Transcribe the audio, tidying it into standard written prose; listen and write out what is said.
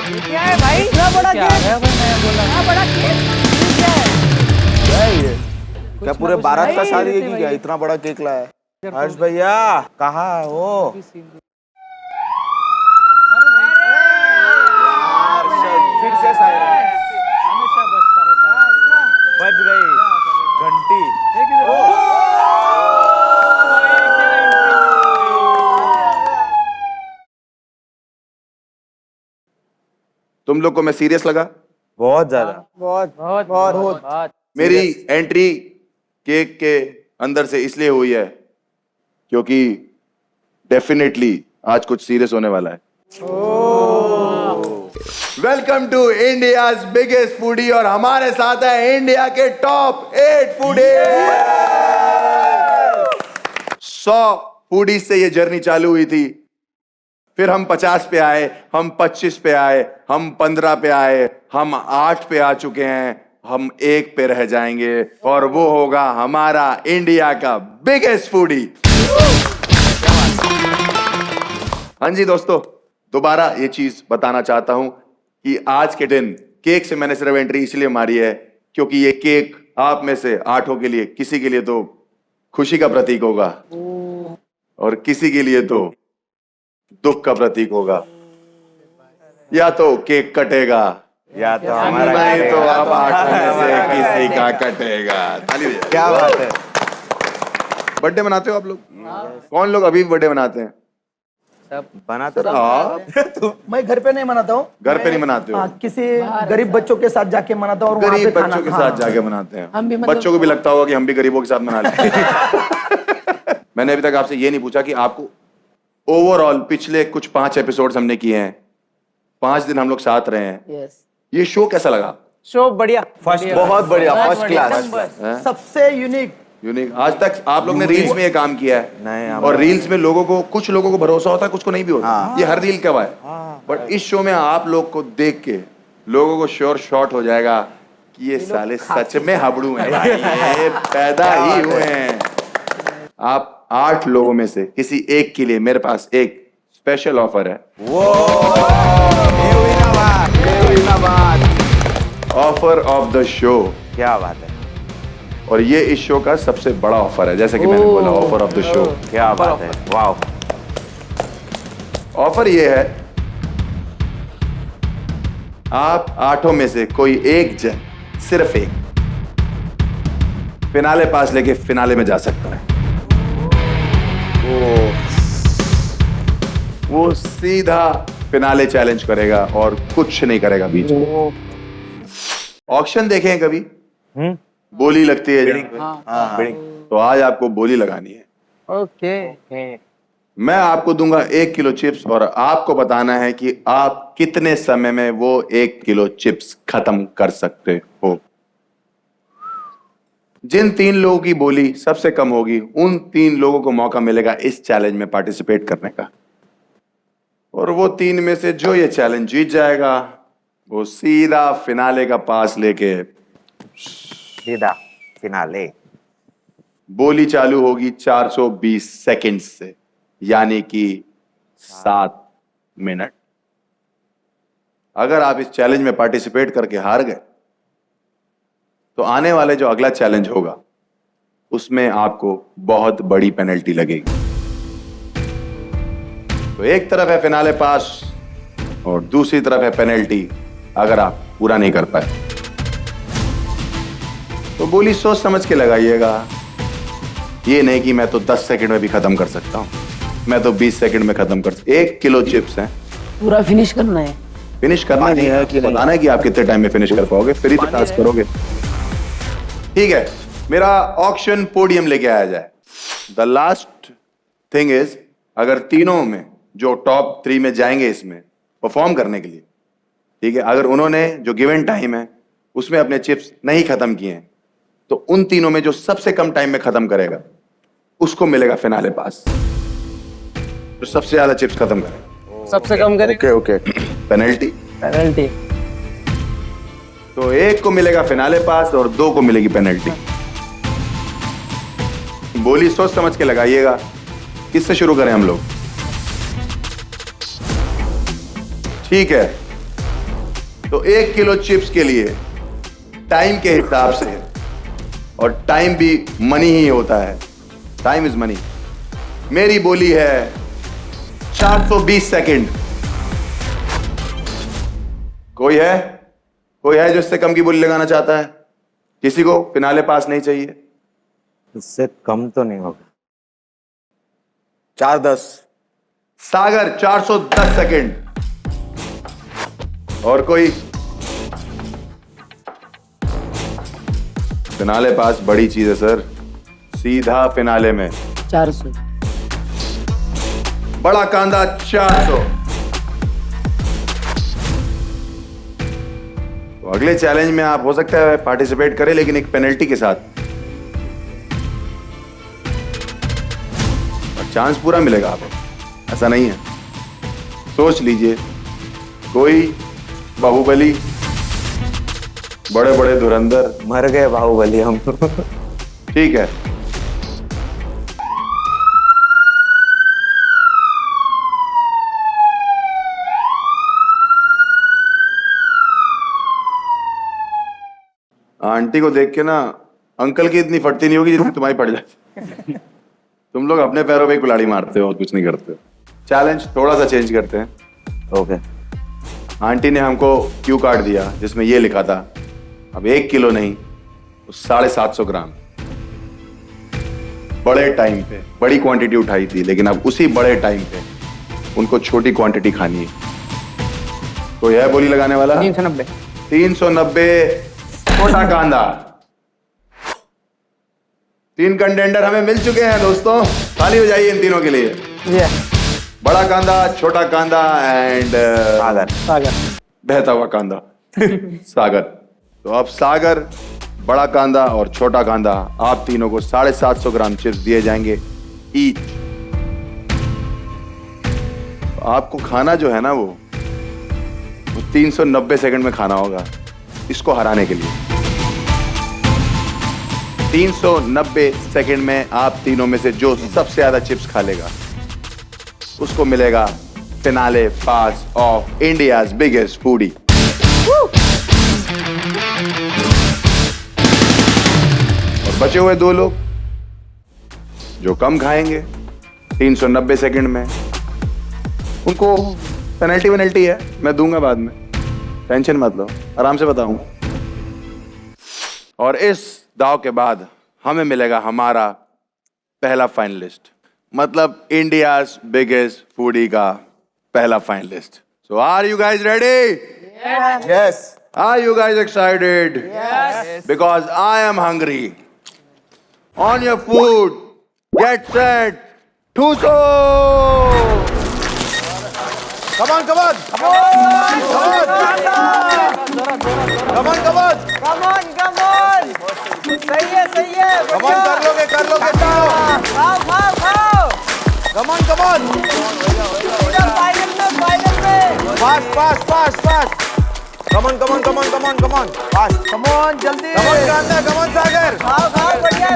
क्या है भाई? इतना बड़ा केक? इतना बड़ा केक? क्या है? क्या है ये? क्या पूरे बारात का शादी है कि क्या इतना बड़ा केक लाया है? हर्ष भैया कहाँ है वो? फिर से सायरन हमेशा बजता रहता है। बज गई घंटी। तुम लोग को मैं सीरियस लगा? बहुत ज्यादा। बहुत। मेरी एंट्री केक के अंदर से इसलिए हुई है क्योंकि डेफिनेटली आज कुछ सीरियस होने वाला है। Welcome to India's biggest foodie और हमारे साथ है इंडिया के टॉप 8 फूडी। 100 फूडी से ये जर्नी चालू हुई थी, फिर हम 50 पे आए, हम 25 पे आए, हम 15 पे आए, हम 8 पे आ चुके हैं, हम 1 पे रह जाएंगे और वो होगा हमारा इंडिया का बिगेस्ट फूडी। हाँ जी दोस्तों, दोबारा ये चीज बताना चाहता हूं कि आज के दिन केक से मैंने सिर्फ एंट्री इसलिए मारी है क्योंकि ये केक आप में से 8 के लिए, किसी के लिए तो खुशी का प्रतीक होगा और किसी के लिए तो दुख का प्रतीक होगा। या तो केक कटेगा या तो हमारा नहीं तो अब 8 में से किसी का कटेगा। ताली बजाओ। क्या बात है। बर्थडे मनाते हो आप लोग? कौन लोग अभी बर्थडे मनाते हैं? बनाते सर आप मैं घर पे नहीं मनाता हूँ। घर पे नहीं मनाते हो? किसी गरीब बच्चों के साथ जाके मनाता हूँ और वहाँ गरीब पे खाना। बच्चों के साथ जाके मनाते हैं। हम भी मतलब- बच्चों को भी लगता होगा कि हम भी गरीबों के साथ मना लेते हैं। मैंने अभी तक आपसे ये नहीं पूछा कि आपको ओवरऑल पिछले कुछ 5 एपिसोड्स हमने किए हैं, 5 दिन हम लोग साथ रहे हैं, यस। ये शो कैसा लगा? शो बढ़िया। फर्स्ट बहुत बढ़िया फर्स्ट क्लास। सबसे यूनिक। यूनिक। आज तक आप लोग ने रील्स में ये काम किया नहीं, है हम- और रील्स में लोगों को, कुछ लोगों को भरोसा होता है, कुछ को नहीं भी होता। हाँ। ये हर रील का है, बट इस शो में आप लोग को देख के लोगों को श्योर शॉट हो जाएगा कि ये साले सच में हाबड़ू हैं, ये पैदा ही हुए हैं। आप 8 लोगों में से किसी एक के लिए मेरे पास एक स्पेशल ऑफर है। Offer of the show. क्या बात है। और ये इस शो का सबसे बड़ा ऑफर है, जैसे कि मैंने बोला ऑफर ऑफ द शो। क्या बात है। वाह। ऑफर ये है, आप 8 में से कोई एक जन, सिर्फ एक, फिनाले पास लेके फिनाले में जा सकता है। वो सीधा फिनाले चैलेंज करेगा और कुछ नहीं करेगा बीच में। ऑक्शन देखे हैं कभी? बोली लगती है जहाँ। तो आज आपको बोली लगानी है। ओके। मैं आपको दूंगा 1 किलो चिप्स और आपको बताना है कि आप कितने समय में वो 1 किलो चिप्स खत्म कर सकते हो। जिन 3 लोगों की बोली सबसे कम होगी, उन 3 लोगों को मौका मिलेगा इस चैलेंज में पार्टिसिपेट करने का। और वो 3 में से जो ये चैलेंज जीत जाएगा, वो सीधा फिनाले का पास लेके सीधा फिनाले। बोली चालू होगी 420 सेकंड से, यानी कि 7 मिनट। अगर आप इस चैलेंज में पार्टिसिपेट करके हार गए तो आने वाले जो अगला चैलेंज होगा उसमें आपको बहुत बड़ी पेनल्टी लगेगी। तो एक तरफ है फिनाले पास और दूसरी तरफ है पेनल्टी अगर आप पूरा नहीं कर पाए। तो बोली सोच समझ के लगाइएगा। ये नहीं कि मैं तो 10 सेकंड में भी खत्म कर सकता हूं, मैं तो 20 सेकंड में खत्म कर सकता। 1 किलो चिप्स हैं, पूरा फिनिश करना है। फिनिश करना नहीं है कि बताना है कि आप कितने टाइम में फिनिश कर पाओगे, फिर ही तो टास्क करोगे। ठीक है, मेरा ऑक्शन पोडियम लेके आया जाए। द लास्ट थिंग इज, अगर तीनों में जो टॉप 3 में जाएंगे इसमें परफॉर्म करने के लिए, ठीक है, अगर उन्होंने जो गिवन टाइम है उसमें अपने चिप्स नहीं खत्म किए हैं, तो उन तीनों में जो सबसे कम टाइम में खत्म करेगा उसको मिलेगा फिनाले पास। तो सबसे ज्यादा चिप्स खत्म करेगा, सबसे कम करें। Okay okay, penalty. पेनल्टी। तो 1 को मिलेगा फिनाले पास और 2 को मिलेगी पेनल्टी। बोली सोच समझ के लगाइएगा। किससे शुरू करें हम लोग? ठीक है, तो 1 किलो चिप्स के लिए टाइम के हिसाब से, और टाइम भी मनी ही होता है, टाइम इज मनी, मेरी बोली है 420 सेकंड। कोई है जो इससे कम की बोली लगाना चाहता है? किसी को फिनाले पास नहीं चाहिए? इससे कम तो नहीं होगा। 4:10। सागर 410 सेकंड। और कोई? फिनाले पास बड़ी चीज है सर, सीधा फिनाले में 400। बड़ा कांदा 400। तो अगले चैलेंज में आप हो सकता है पार्टिसिपेट करें, लेकिन एक पेनल्टी के साथ, और चांस पूरा मिलेगा आपको, ऐसा नहीं है। सोच लीजिए, कोई बाहुबली, बड़े बड़े धुरंधर। मर गए बाहुबली हम। ठीक है, आंटी को देख के ना अंकल की इतनी फटती नहीं होगी जितनी तुम्हारी फट जाती। तुम लोग अपने पैरों पे ही कुल्हाड़ी मारते हो और कुछ नहीं करते हो। चैलेंज थोड़ा सा चेंज करते हैं। ओके। आंटी ने हमको क्यू कार्ड दिया जिसमें ये लिखा था, अब 1 किलो नहीं तो 750 ग्राम। बड़े टाइम पे बड़ी क्वांटिटी उठाई थी, लेकिन अब उसी बड़े टाइम पे उनको छोटी क्वांटिटी खानी है। कोई है बोली लगाने वाला? 390। 390 छोटा कांदा। 3 कंटेंडर हमें मिल चुके हैं दोस्तों, ताली हो जाइए इन तीनों के लिए। बड़ा कांदा, छोटा कांदा एंड सागर। बहता हुआ कांदा सागर। तो अब सागर, बड़ा कांदा और छोटा कांदा, आप तीनों को 750 ग्राम चिप्स दिए जाएंगे ईच। तो आपको खाना जो है ना वो 390 सेकंड में खाना होगा इसको हराने के लिए। 390 सेकंड में आप तीनों में से जो सबसे ज्यादा चिप्स खा लेगा उसको मिलेगा finale pass of India's biggest foodie. और बचे हुए 2 लोग जो कम खाएंगे 390 सेकंड में, उनको पेनल्टी है, मैं दूंगा बाद में, टेंशन मत लो, आराम से बताऊंगा। और इस दाव के बाद हमें मिलेगा हमारा पहला फाइनलिस्ट, मतलब इंडियाज बिगेस्ट फूडी का पहला finalist. So are you guys ready? Yes. Are you guys excited? Yes. Because I am hungry. On your food, get set, Tuso! Come on, come on. Come on. Come on, come on. Come on. सही है। Come on, कर लोगे खाओ। Come on, come on. सीधा final में। Fast. Come on. Fast. Come on, जल्दी। Come on, कांदा, come on, सागर. खाओ बढ़िया।